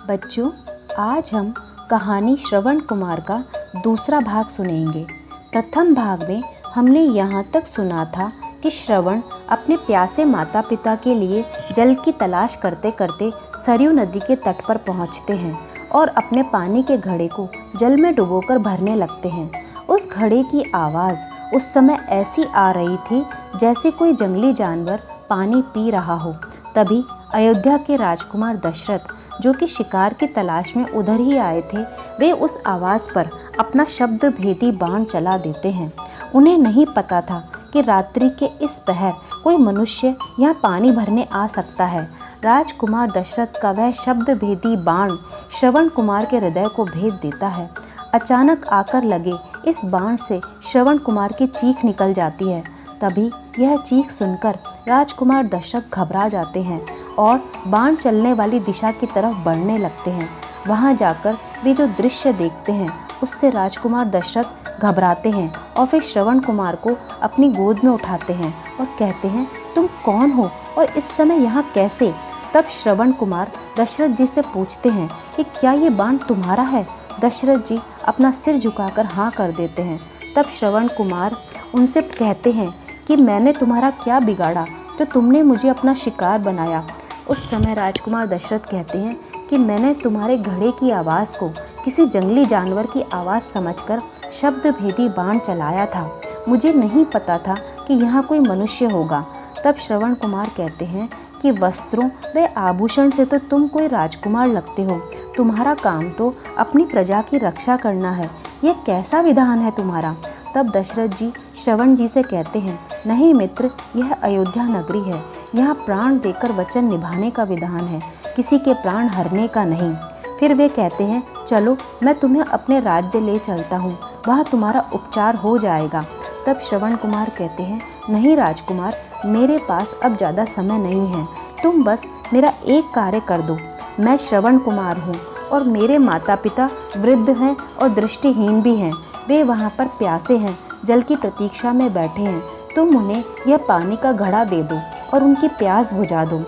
बच्चों, आज हम कहानी श्रवण कुमार का दूसरा भाग सुनेंगे। प्रथम भाग में हमने यहाँ तक सुना था कि श्रवण अपने प्यासे माता पिता के लिए जल की तलाश करते करते सरयू नदी के तट पर पहुँचते हैं और अपने पानी के घड़े को जल में डुबोकर भरने लगते हैं। उस घड़े की आवाज़ उस समय ऐसी आ रही थी जैसे कोई जंगली जानवर पानी पी रहा हो। तभी अयोध्या के राजकुमार दशरथ, जो कि शिकार की तलाश में उधर ही आए थे, वे उस आवाज़ पर अपना शब्द भेदी बाण चला देते हैं। उन्हें नहीं पता था कि रात्रि के इस पहर कोई मनुष्य यहाँ पानी भरने आ सकता है। राजकुमार दशरथ का वह शब्द भेदी बाण श्रवण कुमार के हृदय को भेद देता है। अचानक आकर लगे इस बाण से श्रवण कुमार की चीख निकल जाती है। तभी यह चीख सुनकर राजकुमार दशरथ घबरा जाते हैं और बाण चलने वाली दिशा की तरफ बढ़ने लगते हैं। वहां जाकर वे जो दृश्य देखते हैं उससे राजकुमार दशरथ घबराते हैं और फिर श्रवण कुमार को अपनी गोद में उठाते हैं और कहते हैं, तुम कौन हो और इस समय यहाँ कैसे? तब श्रवण कुमार दशरथ जी से पूछते हैं कि क्या ये बाण तुम्हारा है? दशरथ जी अपना सिर झुकाकर हाँ कर देते हैं। तब श्रवण कुमार उनसे कहते हैं कि मैंने तुम्हारा क्या बिगाड़ा जो तुमने मुझे अपना शिकार बनाया? उस समय राजकुमार दशरथ कहते हैं कि मैंने तुम्हारे घड़े की आवाज़ को किसी जंगली जानवर की आवाज़ समझकर शब्द भेदी बाण चलाया था। मुझे नहीं पता था कि यहाँ कोई मनुष्य होगा। तब श्रवण कुमार कहते हैं कि वस्त्रों व आभूषण से तो तुम कोई राजकुमार लगते हो। तुम्हारा काम तो अपनी प्रजा की रक्षा करना है। यह कैसा विधान है तुम्हारा? तब दशरथ जी श्रवण जी से कहते हैं, नहीं मित्र, यह अयोध्या नगरी है। यहाँ प्राण देकर वचन निभाने का विधान है, किसी के प्राण हरने का नहीं। फिर वे कहते हैं, चलो मैं तुम्हें अपने राज्य ले चलता हूँ, वहाँ तुम्हारा उपचार हो जाएगा। तब श्रवण कुमार कहते हैं, नहीं राजकुमार, मेरे पास अब ज़्यादा समय नहीं है। तुम बस मेरा एक कार्य कर दो। मैं श्रवण कुमार हूँ और मेरे माता पिता वृद्ध हैं और दृष्टिहीन भी हैं। वे वहाँ पर प्यासे हैं, जल की प्रतीक्षा में बैठे हैं। तुम उन्हें यह पानी का घड़ा दे दो और उनकी प्यास बुझा दो।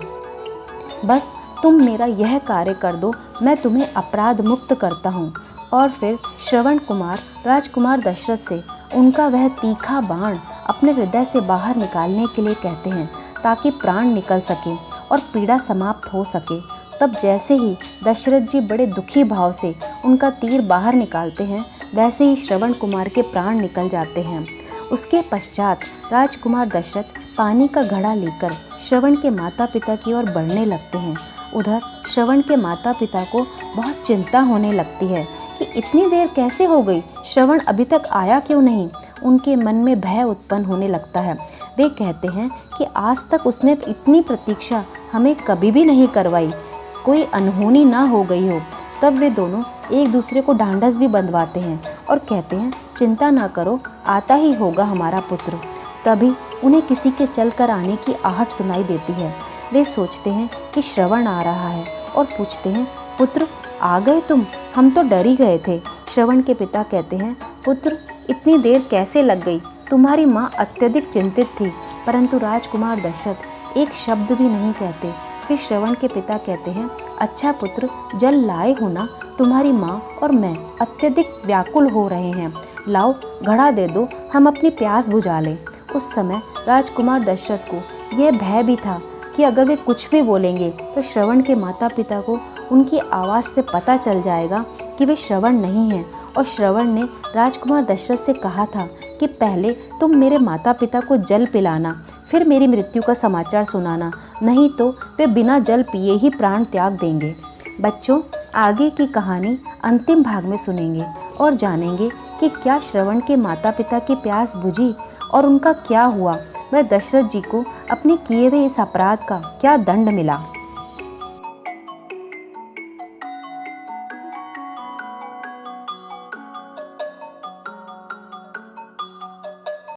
बस तुम मेरा यह कार्य कर दो, मैं तुम्हें अपराध मुक्त करता हूँ। और फिर श्रवण कुमार राजकुमार दशरथ से उनका वह तीखा बाण अपने हृदय से बाहर निकालने के लिए कहते हैं, ताकि प्राण निकल सके और पीड़ा समाप्त हो सके। तब जैसे ही दशरथ जी बड़े दुखी भाव से उनका तीर बाहर निकालते हैं, वैसे ही श्रवण कुमार के प्राण निकल जाते हैं। उसके पश्चात राजकुमार दशरथ पानी का घड़ा लेकर श्रवण के माता पिता की ओर बढ़ने लगते हैं। उधर श्रवण के माता पिता को बहुत चिंता होने लगती है कि इतनी देर कैसे हो गई, श्रवण अभी तक आया क्यों नहीं? उनके मन में भय उत्पन्न होने लगता है। वे कहते हैं कि आज तक उसने इतनी प्रतीक्षा हमें कभी भी नहीं करवाई, कोई अनहोनी ना हो गई हो। तब वे दोनों एक दूसरे को ढांढस भी बंधवाते हैं और कहते हैं, चिंता ना करो, आता ही होगा हमारा पुत्र। तभी उन्हें किसी के चल कर आने की आहट सुनाई देती है। वे सोचते हैं कि श्रवण आ रहा है और पूछते हैं, पुत्र आ गए तुम? हम तो डर ही गए थे। श्रवण के पिता कहते हैं, पुत्र इतनी देर कैसे लग गई? तुम्हारी माँ अत्यधिक चिंतित थी। परंतु राजकुमार दशरथ एक शब्द भी नहीं कहते। फिर श्रवण के पिता कहते हैं, अच्छा पुत्र, जल लाए हो ना? तुम्हारी माँ और मैं अत्यधिक व्याकुल हो रहे हैं। लाओ घड़ा दे दो, हम अपनी प्यास बुझा लें। उस समय राजकुमार दशरथ को यह भय भी था कि अगर वे कुछ भी बोलेंगे तो श्रवण के माता पिता को उनकी आवाज़ से पता चल जाएगा कि वे श्रवण नहीं हैं। और श्रवण ने राजकुमार दशरथ से कहा था कि पहले तुम मेरे माता पिता को जल पिलाना, फिर मेरी मृत्यु का समाचार सुनाना, नहीं तो वे बिना जल पिए ही प्राण त्याग देंगे। बच्चों, आगे की कहानी अंतिम भाग में सुनेंगे और जानेंगे कि क्या श्रवण के माता पिता की प्यास बुझी और उनका क्या हुआ, वह दशरथ जी को अपने किए हुए इस अपराध का क्या दंड मिला।